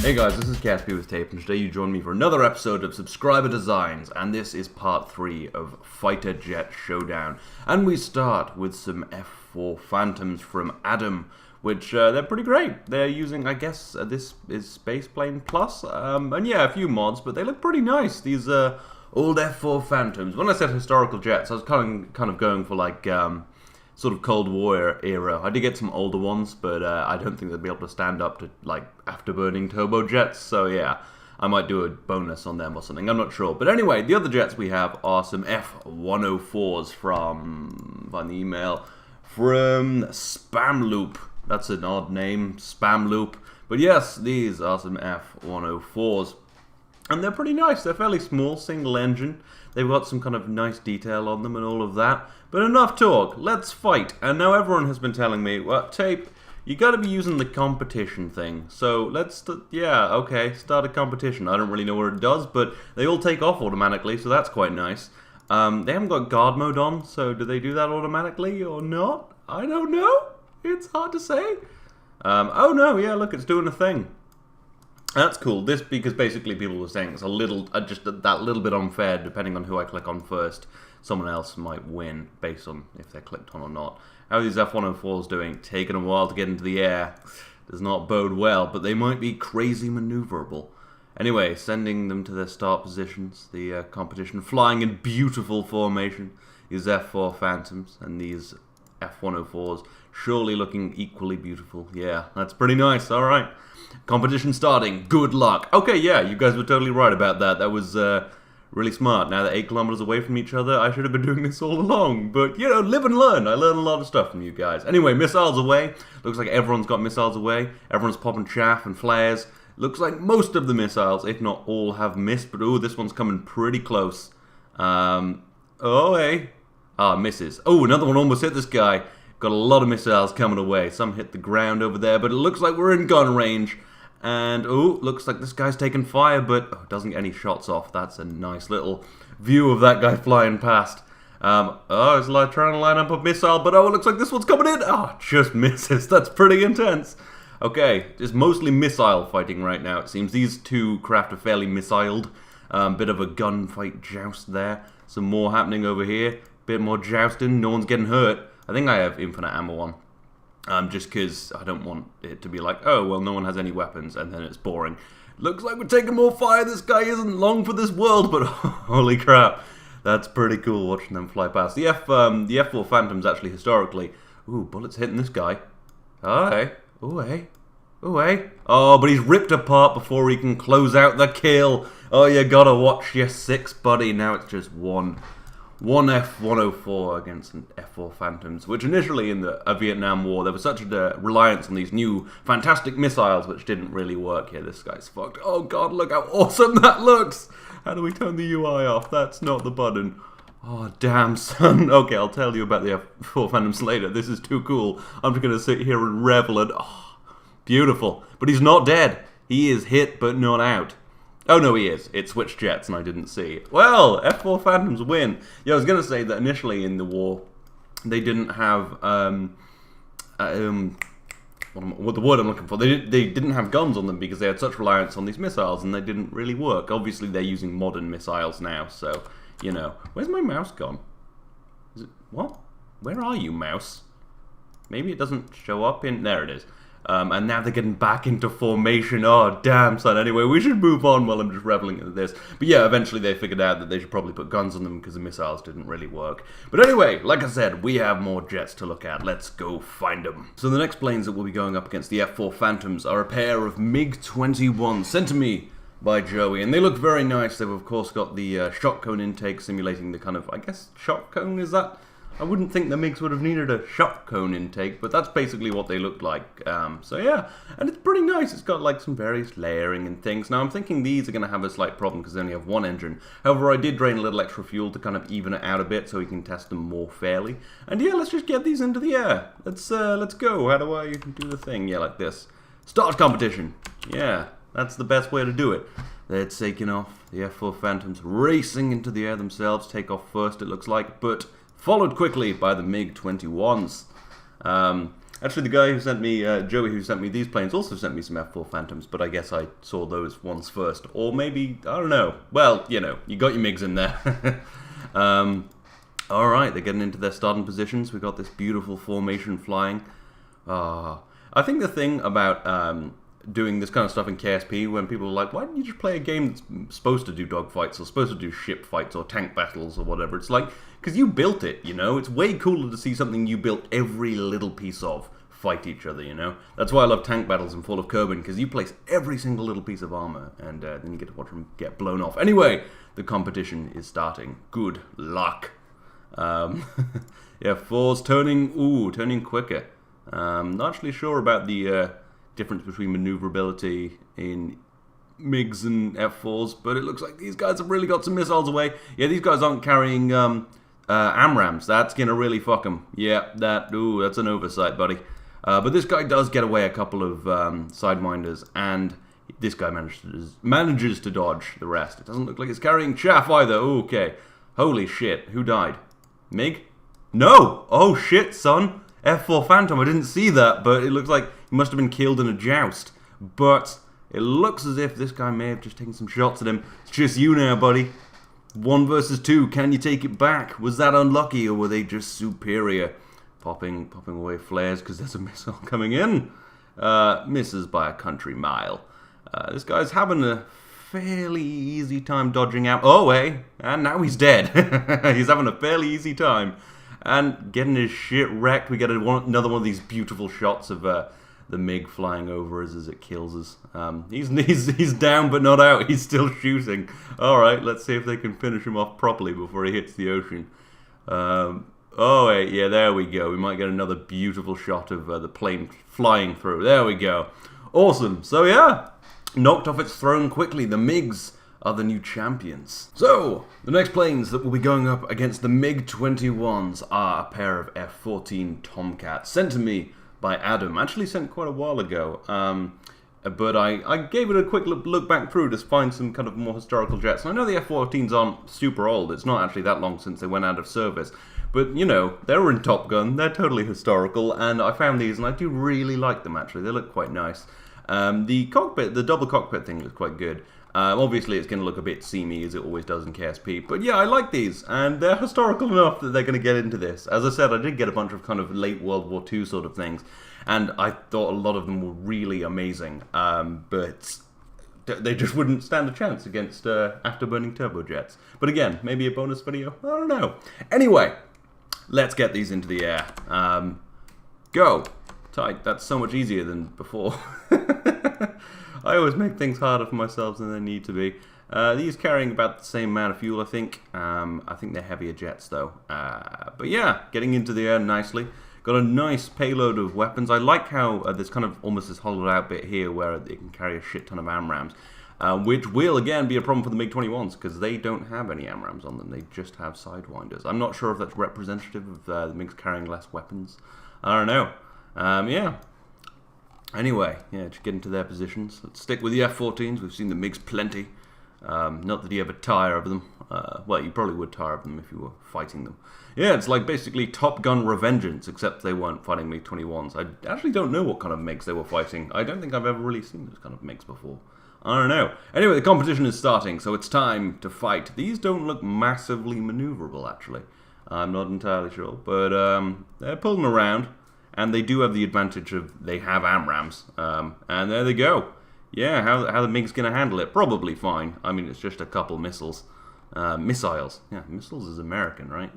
Hey guys, this is gamingwithtape, and today you join me for another episode of Subscriber Designs, and this is part 3 of Fighter Jet Showdown. And we start with some F4 Phantoms from Adam, which they're pretty great. They're using, I guess, this is Spaceplane Plus, and yeah, a few mods, but they look pretty nice. These old F4 Phantoms. When I said historical jets, I was kind of going for like sort of Cold War era. I did get some older ones, but I don't think they'll be able to stand up to like afterburning turbojets. So yeah, I might do a bonus on them or something. I'm not sure. But anyway, the other jets we have are some F104s from the email from Spam Loop. That's an odd name, Spam Loop. But yes, these are some F104s. And they're pretty nice. They're fairly small, single engine. They've got some kind of nice detail on them and all of that. But enough talk, let's fight. And now everyone has been telling me, well, Tape, you gotta be using the competition thing. So let's, start a competition. I don't really know what it does, but they all take off automatically, so that's quite nice. They haven't got guard mode on, so do they do that automatically or not? I don't know. It's hard to say. Oh no, yeah, look, it's doing a thing. That's cool. This, because basically people were saying it's a little, just that little bit unfair depending on who I click on first. Someone else might win based on if they're clicked on or not. How are these F104s doing? Taking a while to get into the air. Does not bode well, but they might be crazy maneuverable. Anyway, sending them to their start positions. The competition flying in beautiful formation. These F4 Phantoms and these F104s surely looking equally beautiful. Yeah, that's pretty nice. Alright. Competition starting. Good luck. Okay, yeah, you guys were totally right about that. That was really smart. Now they're 8 kilometers away from each other. I should have been doing this all along. But, you know, live and learn. I learned a lot of stuff from you guys. Anyway, missiles away. Looks like everyone's got missiles away. Everyone's popping chaff and flares. Looks like most of the missiles, if not all, have missed. But, ooh, this one's coming pretty close. Misses. Oh, another one almost hit this guy. Got a lot of missiles coming away. Some hit the ground over there, but it looks like we're in gun range. And, oh, looks like this guy's taking fire, but doesn't get any shots off. That's a nice little view of that guy flying past. It's like trying to line up a missile, but oh, it looks like this one's coming in. Oh, just misses. That's pretty intense. Okay, it's mostly missile fighting right now. It seems these two craft are fairly missiled. Bit of a gunfight joust there. Some more happening over here. Bit more jousting. No one's getting hurt. I think I have infinite ammo on. Just because I don't want it to be like, oh, well, no one has any weapons, and then it's boring. Looks like we're taking more fire. This guy isn't long for this world, but holy crap. That's pretty cool watching them fly past. The F4 Phantoms, actually, historically. Ooh, bullets hitting this guy. Oh, hey. Ooh, hey. Ooh, hey. Oh, but he's ripped apart before he can close out the kill. Oh, you gotta watch your 6, buddy. Now it's just one F104 against an F4 Phantoms, which initially in the Vietnam War, there was such a reliance on these new fantastic missiles, which didn't really work here. This guy's fucked. Oh god, look how awesome that looks! How do we turn the UI off? That's not the button. Oh, damn, son. Okay, I'll tell you about the F4 Phantoms later. This is too cool. I'm just going to sit here and revel and... Oh, beautiful. But he's not dead. He is hit, but not out. Oh, no, he is. It switched jets, and I didn't see. Well, F4 Phantoms win. Yeah, I was going to say that initially in the war, they didn't have, what the word I'm looking for, they didn't have guns on them because they had such reliance on these missiles, and they didn't really work. Obviously, they're using modern missiles now, so, you know. Where's my mouse gone? Is it, what? Where are you, mouse? Maybe it doesn't show up in, there it is. And now they're getting back into formation. Oh, damn, son. Anyway, we should move on while I'm just reveling at this. But yeah, eventually they figured out that they should probably put guns on them because the missiles didn't really work. But anyway, like I said, we have more jets to look at. Let's go find them. So the next planes that we'll be going up against the F4 Phantoms are a pair of MiG-21 sent to me by Joey. And they look very nice. They've, of course, got the shot cone intake simulating the kind of, I guess, shot cone, is that? I wouldn't think the MiGs would have needed a shot cone intake, but that's basically what they look like. So yeah, and it's pretty nice. It's got like some various layering and things. Now I'm thinking these are going to have a slight problem because they only have one engine. However, I did drain a little extra fuel to kind of even it out a bit so we can test them more fairly. And yeah, let's just get these into the air. Let's go. How do I do the thing? Yeah, like this. Start competition. Yeah, that's the best way to do it. They're taking off. The F4 Phantoms racing into the air themselves. Take off first, it looks like, but followed quickly by the MiG-21s. And Actually, the guy who sent me, Joey, who sent me these planes, also sent me some F4 Phantoms, but I guess I saw those ones first. Or maybe, I don't know. Well, you know, you got your MiGs in there. Alright, they're getting into their starting positions. We got this beautiful formation flying. I think the thing about doing this kind of stuff in KSP, when people are like, why don't you just play a game that's supposed to do dogfights, or supposed to do ship fights, or tank battles, or whatever? It's like, because you built it, you know? It's way cooler to see something you built every little piece of fight each other, you know? That's why I love tank battles in Fall of Kerbal, because you place every single little pice of armor, and then you get to watch them get blown off. Anyway, the competition is starting. Good luck. Yeah, 4's turning quicker. Not actually sure about the difference between maneuverability in MiGs and F4s, but it looks like these guys have really got some missiles away. Yeah, these guys aren't carrying AMRAAMs. That's gonna really fuck them. Yeah, that's an oversight, buddy. But this guy does get away a couple of Sidewinders, and this guy manages to dodge the rest. It doesn't look like it's carrying chaff either. Okay. Holy shit. Who died? MiG? No! Oh shit, son. F4 Phantom, I didn't see that, but it looks like he must have been killed in a joust. But it looks as if this guy may have just taken some shots at him. It's just you now, buddy. 1 versus 2. Can you take it back? Was that unlucky, or were they just superior? Popping away flares because there's a missile coming in. Misses by a country mile. This guy's having a fairly easy time dodging out. Oh, hey, and now he's dead. He's having a fairly easy time. And getting his shit wrecked. We get another one of these beautiful shots of the MiG flying over us as it kills us. He's down but not out. He's still shooting. Alright, let's see if they can finish him off properly before he hits the ocean. Oh, wait, yeah, there we go. We might get another beautiful shot of the plane flying through. There we go. Awesome. So, yeah, knocked off its throne quickly. The MiGs are the new champions. So, the next planes that will be going up against the MiG-21s are a pair of F-14 Tomcats, sent to me by Adam. Actually sent quite a while ago, but I gave it a quick look back through to find some kind of more historical jets. And I know the F-14s aren't super old. It's not actually that long since they went out of service. But, you know, they were in Top Gun. They're totally historical. And I found these, and I do really like them, actually. They look quite nice. The cockpit, the double cockpit thing looks quite good. Obviously, it's going to look a bit seamy, as it always does in KSP. But yeah, I like these, and they're historical enough that they're going to get into this. As I said, I did get a bunch of kind of late World War II sort of things, and I thought a lot of them were really amazing. But they just wouldn't stand a chance against afterburning turbojets. But again, maybe a bonus video? I don't know. Anyway, let's get these into the air. Go. Tight. That's so much easier than before. I always make things harder for myself than they need to be. These carrying about the same amount of fuel, I think. I think they're heavier jets, though. But yeah, getting into the air nicely. Got a nice payload of weapons. I like how there's kind of almost this hollowed out bit here where they can carry a shit ton of AMRAAMs. Which will, again, be a problem for the MiG-21s, because they don't have any AMRAAMs on them. They just have Sidewinders. I'm not sure if that's representative of the MiGs carrying less weapons. I don't know. Yeah. Anyway, yeah, just get into their positions. Let's stick with the F-14s. We've seen the MiGs plenty. Not that you ever tire of them. Well, you probably would tire of them if you were fighting them. Yeah, it's like basically Top Gun Revengeance, except they weren't fighting MiG-21s. I actually don't know what kind of MiGs they were fighting. I don't think I've ever really seen those kind of MiGs before. I don't know. Anyway, the competition is starting, so it's time to fight. These don't look massively maneuverable, actually. I'm not entirely sure, but they're pulling around. And they do have the advantage of they have AMRAAMs. And there they go. Yeah, how the MiG's going to handle it? Probably fine. I mean, it's just a couple missiles. Missiles. Yeah, missiles is American, right?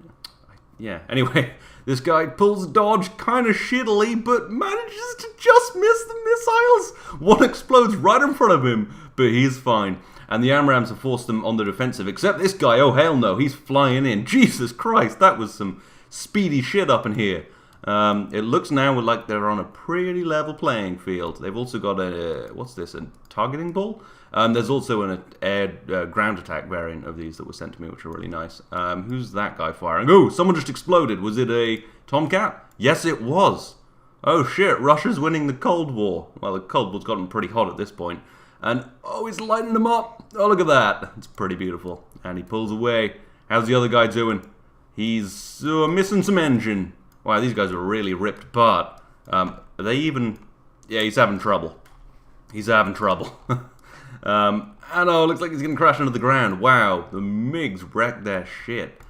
Yeah, anyway, this guy pulls dodge kind of shittily, but manages to just miss the missiles. One explodes right in front of him, but he's fine. And the AMRAAMs have forced them on the defensive, except this guy, oh hell no, he's flying in. Jesus Christ, that was some speedy shit up in here. It looks now like they're on a pretty level playing field. They've also got a, what's this, a targeting ball? There's also an air ground attack variant of these that was sent to me, which are really nice. Who's that guy firing? Oh, someone just exploded. Was it a Tomcat? Yes, it was. Oh shit, Russia's winning the Cold War. Well, the Cold War's gotten pretty hot at this point. And, oh, he's lighting them up. Oh, look at that. It's pretty beautiful. And he pulls away. How's the other guy doing? He's missing some engine. Wow, these guys are really ripped apart. Are they even... Yeah, he's having trouble. He's having trouble. And oh, looks like he's going to crash into the ground. Wow, the MiGs wrecked their shit.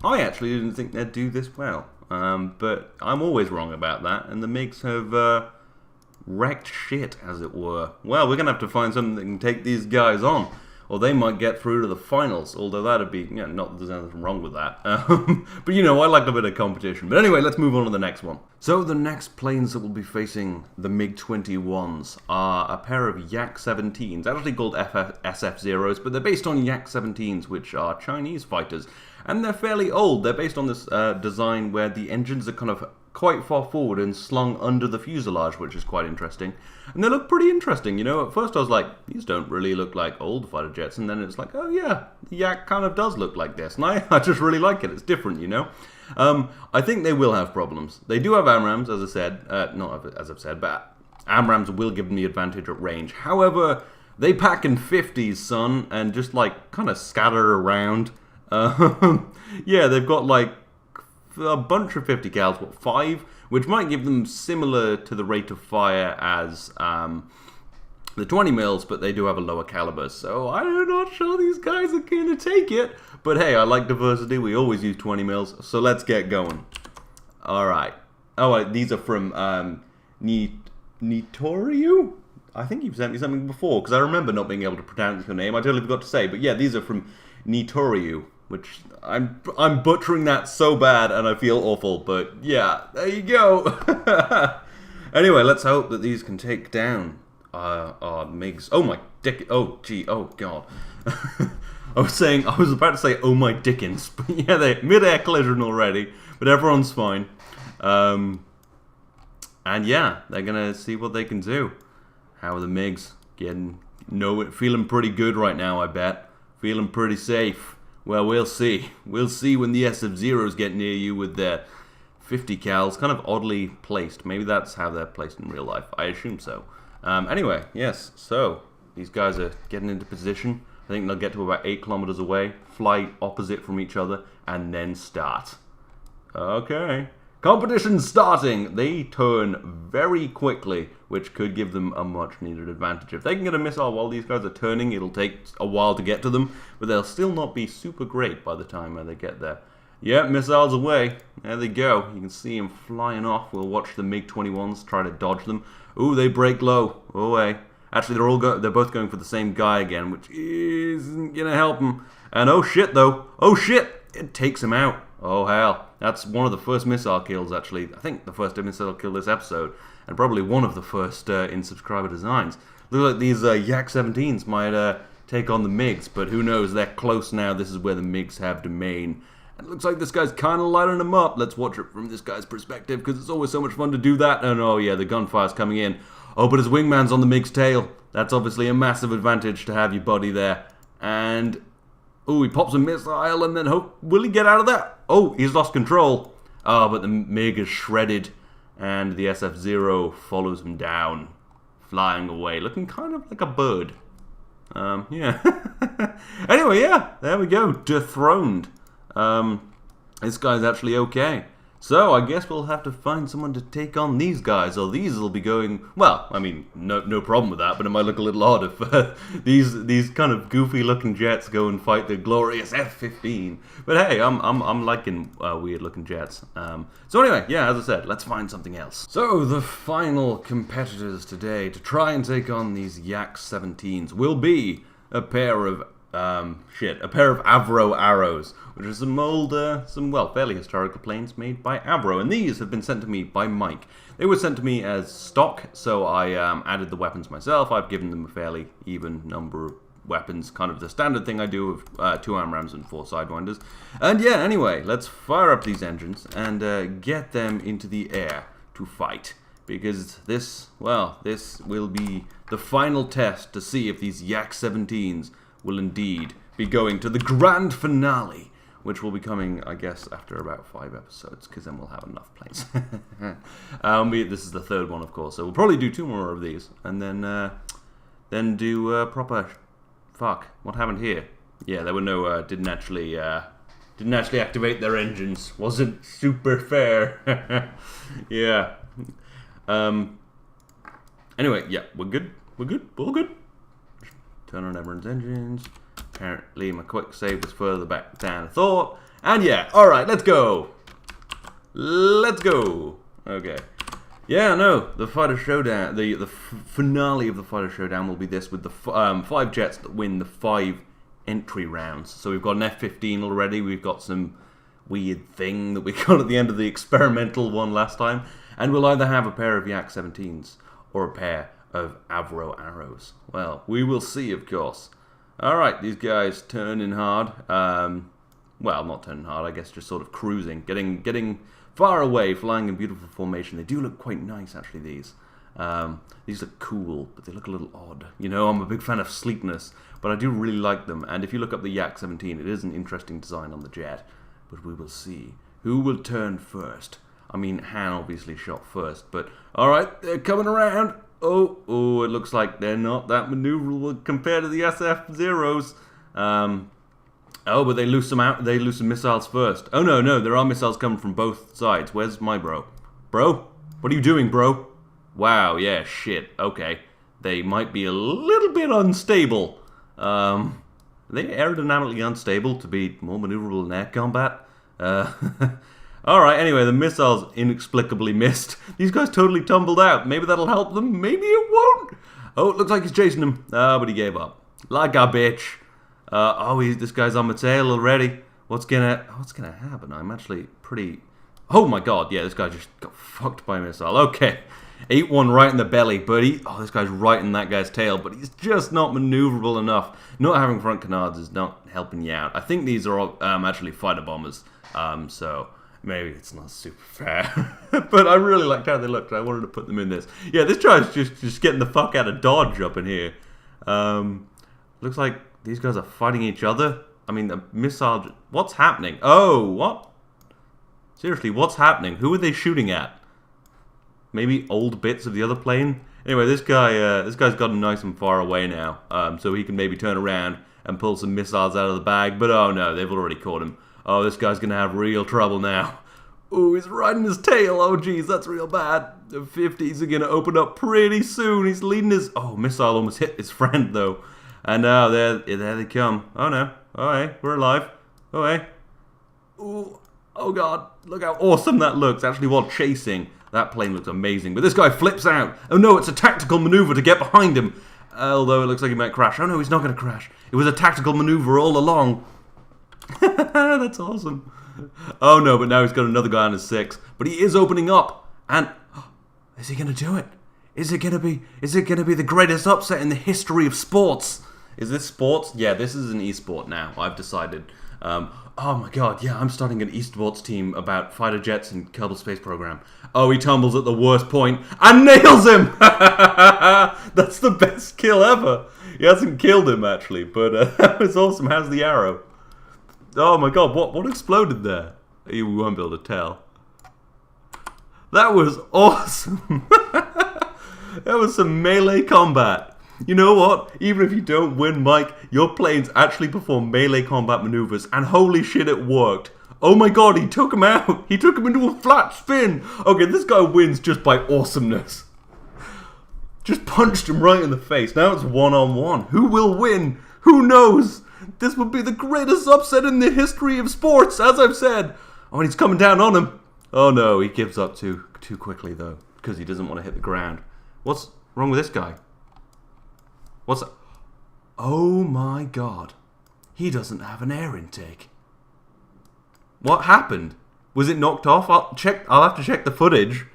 I actually didn't think they'd do this well. But I'm always wrong about that. And the MiGs have wrecked shit, as it were. Well, we're going to have to find something that can take these guys on. Or they might get through to the finals, although that'd be, not that there's anything wrong with that. But I like a bit of competition. But anyway, let's move on to the next one. So the next planes that will be facing the MiG-21s are a pair of Yak-17s, actually called SF-Zeros, but they're based on Yak-17s, which are Chinese fighters. And they're fairly old. They're based on this design where the engines are kind of quite far forward and slung under the fuselage, which is quite interesting. And they look pretty interesting, At first I was like, these don't really look like old fighter jets, and then it's like, oh yeah, the Yak kind of does look like this, and I just really like it. It's different, I think they will have problems. They do have AMRAAMs, as I said, not as I've said, but AMRAAMs will give them the advantage at range. However, they pack in 50s, son, and just kind of scatter around. Yeah, they've got a bunch of 50 cals, 5, which might give them similar to the rate of fire as the 20 mils, but they do have a lower caliber, so I'm not sure these guys are going to take it. But hey, I like diversity. We always use 20 mils, so let's get going. Alright. Oh, these are from Nitoriu? I think you've sent me something before, because I remember not being able to pronounce your name. I totally forgot to say, but yeah, these are from Nitoriu, which I'm butchering that so bad, and I feel awful, but yeah, there you go. Anyway, let's hope that these can take down our MiGs. Oh my dick! Oh gee! Oh god! I was about to say, oh my Dickens, but yeah, they mid-air collision already, but everyone's fine. And yeah, they're gonna see what they can do. How are the MiGs feeling pretty good right now? I bet feeling pretty safe. Well, we'll see. We'll see when the SF-Zeros get near you with their 50 cals, kind of oddly placed. Maybe that's how they're placed in real life. I assume so. Anyway, yes, so these guys are getting into position. I think they'll get to about 8 kilometers away, fly opposite from each other, and then start. Okay. Competition starting! They turn very quickly, which could give them a much-needed advantage. If they can get a missile while these guys are turning, it'll take a while to get to them, but they'll still not be super great by the time they get there. Yeah, missiles away. There they go. You can see them flying off. We'll watch the MiG-21s try to dodge them. Ooh, they break low. Away. Actually, they're both going for the same guy again, which isn't gonna help them. And oh shit, though. Oh shit! It takes him out. Oh hell. That's one of the first missile kills, actually. I think the first missile kill this episode. And probably one of the first in subscriber designs. Looks like these Yak-17s might take on the MiGs, but who knows, they're close now. This is where the MiGs have domain. And it looks like this guy's kind of lighting them up. Let's watch it from this guy's perspective, because it's always so much fun to do that. And oh yeah, the gunfire's coming in. Oh, but his wingman's on the MiG's tail. That's obviously a massive advantage to have your buddy there. And oh, he pops a missile, and then will he get out of that? Oh, he's lost control. Oh, but the MiG is shredded, and the SF-Zero follows him down, flying away, looking kind of like a bird. Yeah. Anyway, yeah, there we go, dethroned. This guy's actually okay. So, I guess we'll have to find someone to take on these guys, or these will be going... Well, I mean, no problem with that, but it might look a little odd if these kind of goofy-looking jets go and fight the glorious F-15. But hey, I'm liking weird-looking jets. So anyway, yeah, as I said, let's find something else. So, the final competitors today to try and take on these Yak-17s will be a pair of... a pair of Avro arrows, which are some old, fairly historical planes made by Avro, and these have been sent to me by Mike. They were sent to me as stock, so I added the weapons myself. I've given them a fairly even number of weapons, kind of the standard thing I do with 2 AMRAAMs and 4 Sidewinders. And yeah, anyway, let's fire up these engines and get them into the air to fight. Because this will be the final test to see if these Yak-17s will indeed be going to the grand finale, which will be coming, I guess, after about 5 episodes, because then we'll have enough planes. This is the 3rd one, of course, so we'll probably do 2 more of these, and then do proper... Fuck, what happened here? Yeah, there were no, didn't actually activate their engines. Wasn't super fair. Yeah. Anyway, yeah, we're good. We're good. We're all good. Turn on everyone's engines. Apparently my quick save was further back down I thought. And yeah, alright, let's go. Let's go. Okay. Yeah, no, the Fighter Showdown, the finale of the Fighter Showdown will be this with the 5 jets that win the 5 entry rounds. So we've got an F-15 already, we've got some weird thing that we got at the end of the experimental one last time, and we'll either have a pair of Yak-17s or a pair of Avro arrows. Well, we will see, of course. Alright, these guys turning hard. Well, not turning hard, I guess just sort of cruising. Getting far away, flying in beautiful formation. They do look quite nice, actually, these. These look cool, but they look a little odd. You know, I'm a big fan of sleekness, but I do really like them. And if you look up the Yak-17, it is an interesting design on the jet. But we will see. Who will turn first? I mean, Han obviously shot first, but... Alright, they're coming around. Oh, it looks like they're not that maneuverable compared to the SF-Zeros. Oh, but they lose some missiles first. Oh, no, there are missiles coming from both sides. Where's my bro? Bro? What are you doing, bro? Wow, yeah, shit. Okay. They might be a little bit unstable. Are they aerodynamically unstable to be more maneuverable in air combat? Alright, anyway, the missiles inexplicably missed. These guys totally tumbled out. Maybe that'll help them. Maybe it won't. Oh, it looks like he's chasing him. But he gave up. Like a bitch. This guy's on my tail already. What's gonna happen? I'm actually pretty... Oh my god, yeah, this guy just got fucked by a missile. Okay. Ate one right in the belly, but this guy's right in that guy's tail, but he's just not maneuverable enough. Not having front canards is not helping you out. I think these are all, actually fighter bombers, so maybe it's not super fair. But I really liked how they looked. I wanted to put them in this. Yeah, this guy's just getting the fuck out of Dodge up in here. Looks like these guys are fighting each other. I mean, the missile... What's happening? Oh, what? Seriously, what's happening? Who are they shooting at? Maybe old bits of the other plane? Anyway, this guy's gotten nice and far away now. So he can maybe turn around and pull some missiles out of the bag. But oh no, they've already caught him. Oh, this guy's gonna have real trouble now. Oh, he's riding his tail. Oh, geez, that's real bad. The 50s are gonna open up pretty soon. He's leading his... Oh, missile almost hit his friend, though. And now there they come. Oh, no. Oh, hey, we're alive. Oh, hey. Ooh. Oh, God. Look how awesome that looks. Actually, while chasing, that plane looks amazing. But this guy flips out. Oh, no, it's a tactical maneuver to get behind him. Although it looks like he might crash. Oh, no, he's not going to crash. It was a tactical maneuver all along. That's awesome. Oh, no, but now he's got another guy on his 6. But he is opening up. And is he going to do it? Is it going to be the greatest upset in the history of sports? Is this sports? Yeah, this is an esport now. I've decided. Oh my god, yeah, I'm starting an esports team about fighter jets and Kerbal Space Program. Oh, he tumbles at the worst point and nails him! That's the best kill ever. He hasn't killed him, actually, but that was awesome. How's the arrow? Oh my god, what exploded there? You won't be able to tell. That was awesome. That was some melee combat. You know what? Even if you don't win, Mike, your planes actually perform melee combat maneuvers, and holy shit, it worked. Oh my god, he took him out. He took him into a flat spin. Okay, this guy wins just by awesomeness. Just punched him right in the face. Now it's one-on-one. Who will win? Who knows? This would be the greatest upset in the history of sports, as I've said. Oh, and he's coming down on him. Oh no, he gives up too quickly, though, because he doesn't want to hit the ground. What's wrong with this guy? What's... Oh my god. He doesn't have an air intake. What happened? Was it knocked off? I'll have to check the footage.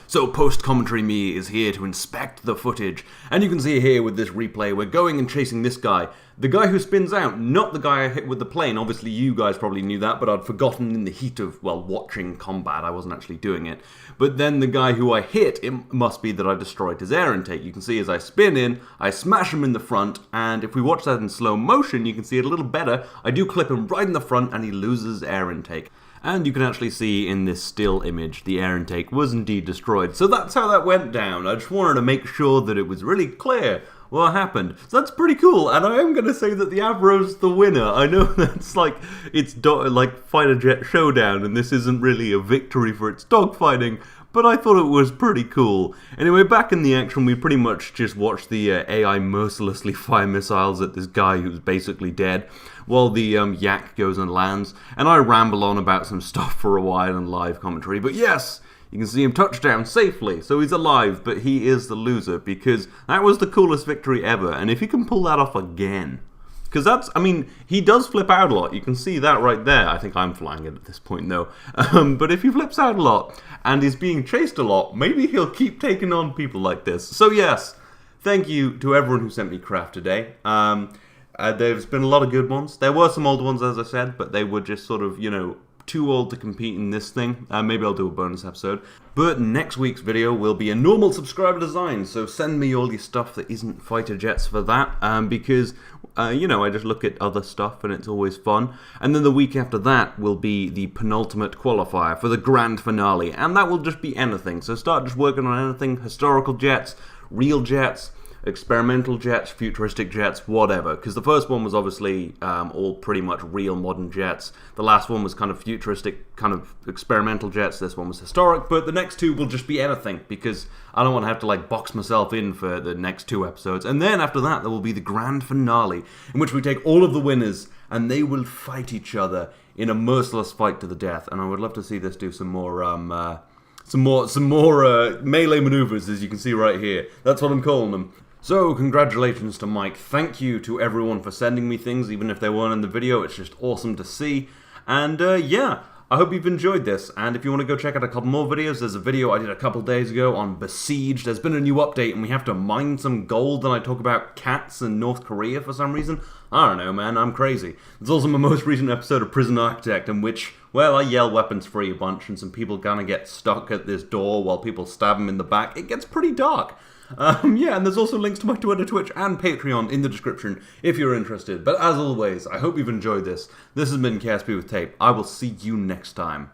So post-commentary me is here to inspect the footage. And you can see here with this replay, we're going and chasing this guy. The guy who spins out, not the guy I hit with the plane. Obviously you guys probably knew that, but I'd forgotten in the heat of, well, watching combat. I wasn't actually doing it. But then the guy who I hit, it must be that I destroyed his air intake. You can see as I spin in, I smash him in the front, and if we watch that in slow motion, you can see it a little better. I do clip him right in the front, and he loses air intake. And you can actually see in this still image, the air intake was indeed destroyed. So that's how that went down. I just wanted to make sure that it was really clear what happened. So that's pretty cool, and I am going to say that the Avro's the winner. I know that's like Fighter Jet Showdown, and this isn't really a victory for its dogfighting, but I thought it was pretty cool. Anyway, back in the action, we pretty much just watched the AI mercilessly fire missiles at this guy who's basically dead, while the yak goes and lands, and I ramble on about some stuff for a while in live commentary, but yes! You can see him touchdown safely, so he's alive, but he is the loser, because that was the coolest victory ever, and if he can pull that off again, because that's, I mean, he does flip out a lot, you can see that right there. I think I'm flying it at this point, though. But if he flips out a lot, and is being chased a lot, maybe he'll keep taking on people like this. So yes, thank you to everyone who sent me craft today. There's been a lot of good ones. There were some old ones, as I said, but they were just sort of, you know, too old to compete in this thing. Maybe I'll do a bonus episode. But next week's video will be a normal subscriber design, so send me all your stuff that isn't fighter jets for that, because, you know, I just look at other stuff and it's always fun. And then the week after that will be the penultimate qualifier for the grand finale, and that will just be anything. So start just working on anything, historical jets, real jets, experimental jets, futuristic jets, whatever. Because the first one was obviously all pretty much real modern jets. The last one was kind of futuristic, kind of experimental jets. This one was historic. But the next two will just be anything, because I don't want to have to like box myself in for the next 2 episodes. And then after that, there will be the grand finale, in which we take all of the winners and they will fight each other in a merciless fight to the death. And I would love to see this do some more melee maneuvers, as you can see right here. That's what I'm calling them. So, congratulations to Mike. Thank you to everyone for sending me things, even if they weren't in the video. It's just awesome to see. And yeah, I hope you've enjoyed this. And if you want to go check out a couple more videos, there's a video I did a couple days ago on Besieged. There's been a new update and we have to mine some gold, and I talk about cats in North Korea for some reason. I don't know, man, I'm crazy. There's also my most recent episode of Prison Architect, in which, well, I yell weapons free a bunch and some people kind of get stuck at this door while people stab them in the back. It gets pretty dark. Yeah, and there's also links to my Twitter, Twitch, and Patreon in the description if you're interested. But as always, I hope you've enjoyed this. This has been KSP with Tape. I will see you next time.